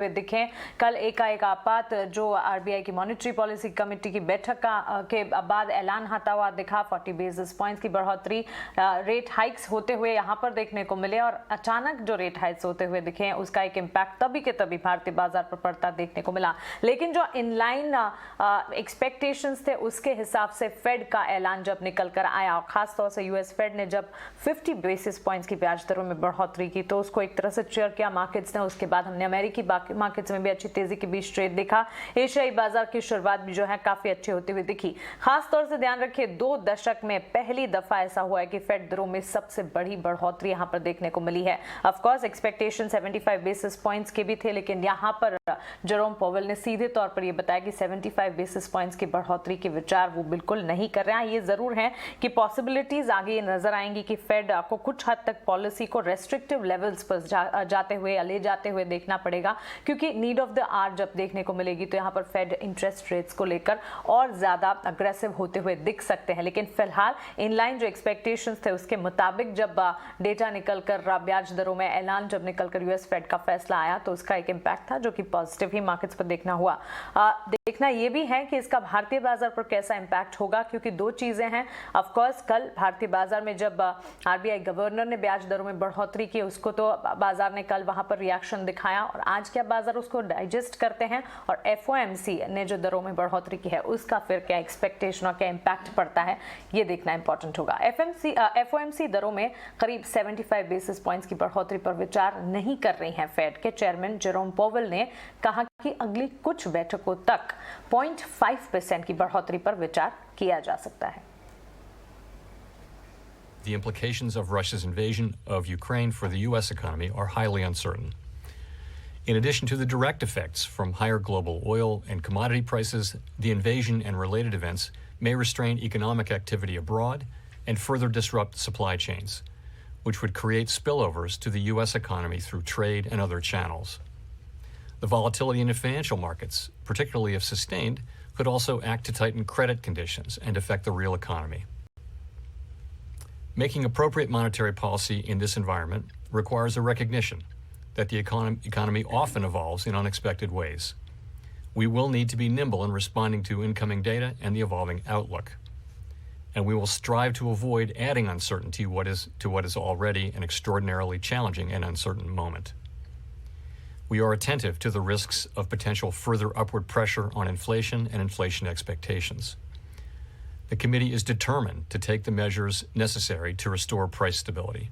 दिखे। कल एकाएक आपात जो आरबीआई की मॉनेटरी पॉलिसी कमेटी की बैठक के बाद ऐलान आता हुआ दिखा। 40 बेसिस पॉइंट्स की बढ़ोतरी रेट हाइक्स होते हुए यहां पर देखने को मिले और अचानक जो रेट हाइक्स होते हुए दिखे उसका एक इम्पैक्ट तभी के तभी भारतीय बाजार पर पड़ता देखने को मिला। लेकिन जो इनलाइन एक्सपेक्टेशंस थे उसके हिसाब से फेड का ऐलान जब निकल कर आया, खासतौर से यूएस फेड ने जब 50 बेसिस पॉइंट्स की ब्याज दरों में बढ़ोतरी की तो उसको एक तरह से चेयर किया मार्केट्स ने। उसके बाद हमने अमेरिकी मार्केट्स में भी अच्छी तेजी के बीच ट्रेड देखा। एशियाई बाजार की शुरुआत भी जो है काफी अच्छी होती हुई दिखी। खास तौर से ध्यान रखिए 2 दशक में पहली दफा ऐसा हुआ है कि फेड दरों में सबसे बड़ी बढ़ोतरी यहां पर देखने को मिली है। Of course expectation 75 basis points के भी थे, लेकिन यहां पर जेरोम पावेल ने सीधे तौर पर यह बताया कि 75 बेसिस पॉइंट्स की बढ़ोतरी के विचार वो बिल्कुल नहीं कर रहे हैं। ये जरूर है कि पॉसिबिलिटीज आगे नजर आएंगी कि फेड को कुछ हद तक पॉलिसी को रेस्ट्रिक्टिव लेवल्स पर जाते हुए या ले जाते हुए देखना पड़ेगा, क्योंकि नीड ऑफ द आवर जब देखने को मिलेगी तो यहाँ पर फेड इंटरेस्ट रेट्स को लेकर और ज्यादा अग्रेसिव होते हुए दिख सकते हैं। लेकिन फिलहाल इनलाइन जो एक्सपेक्टेशंस थे उसके मुताबिक जब डेटा निकलकर ब्याज दरों में ऐलान जब निकलकर यूएस फेड का फैसला आया तो उसका एक इम्पैक्ट था जो कि पॉजिटिव ही मार्केट्स पर देखना हुआ। देखना यह भी है कि इसका भारतीय बाजार पर कैसा इम्पैक्ट होगा, क्योंकि 2 चीजें हैं। ऑफ कोर्स कल भारतीय बाजार में जब आरबीआई गवर्नर ने ब्याज दरों में बढ़ोतरी की उसको तो बाजार ने कल वहां पर रिएक्शन दिखाया और आज क्या बाजार उसको डाइजेस्ट करते हैं और एफओएमसी ने जो दरों में बढ़ोतरी की है उसका फिर क्या एक्सपेक्टेशन और क्या इम्पैक्ट पड़ता है ये देखना इंपॉर्टेंट होगा। एफओएमसी दरों में करीब 75 बेसिस पॉइंट्स की बढ़ोतरी पर विचार नहीं कर रही हैं। फेड के चेयरमैन जेरोम पावेल ने कहा कि अगली कुछ बैठकों तक 0.5% की बढ़ोतरी पर विचार किया जा सकता है। The implications of Russia's invasion of Ukraine for the U.S. economy are highly uncertain. In addition to the direct effects from higher global oil and commodity prices, the invasion and related events may restrain economic activity abroad and further disrupt supply chains, which would create spillovers to the U.S. economy through trade and other channels. The volatility in the financial markets, particularly if sustained, could also act to tighten credit conditions and affect the real economy. Making appropriate monetary policy in this environment requires a recognition that the economy often evolves in unexpected ways. We will need to be nimble in responding to incoming data and the evolving outlook. And we will strive to avoid adding uncertainty to what is already an extraordinarily challenging and uncertain moment. We are attentive to the risks of potential further upward pressure on inflation and inflation expectations. The committee is determined to take the measures necessary to restore price stability.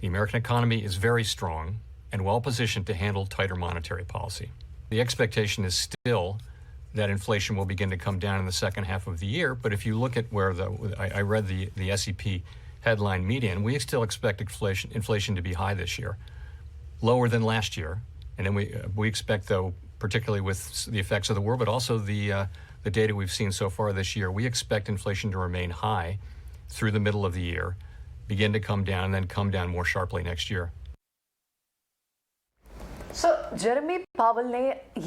The American economy is very strong and well positioned to handle tighter monetary policy. The expectation is still that inflation will begin to come down in the second half of the year, but if you look at where I read the SEP headline median, we still expect inflation to be high this year, lower than last year. And then we expect, though, particularly with the effects of the war, but also the data we've seen so far this year, we expect inflation to remain high through the middle of the year, begin to come down, and then come down more sharply next year. So, Jeremy Powell ने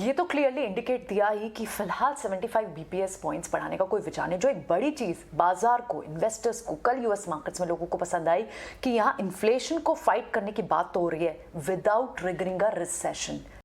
ये तो clearly indicate दिया ही कि फिलहाल 75 BPS points बढ़ाने का कोई विचार नहीं। जो एक बड़ी चीज बाजार को, इन्वेस्टर्स को, कल यूएस मार्केट्स में लोगों को पसंद आई कि यहाँ इन्फ्लेशन को फाइट करने की बात तो हो रही है विदाउट ट्रिगरिंग अ रिसेशन।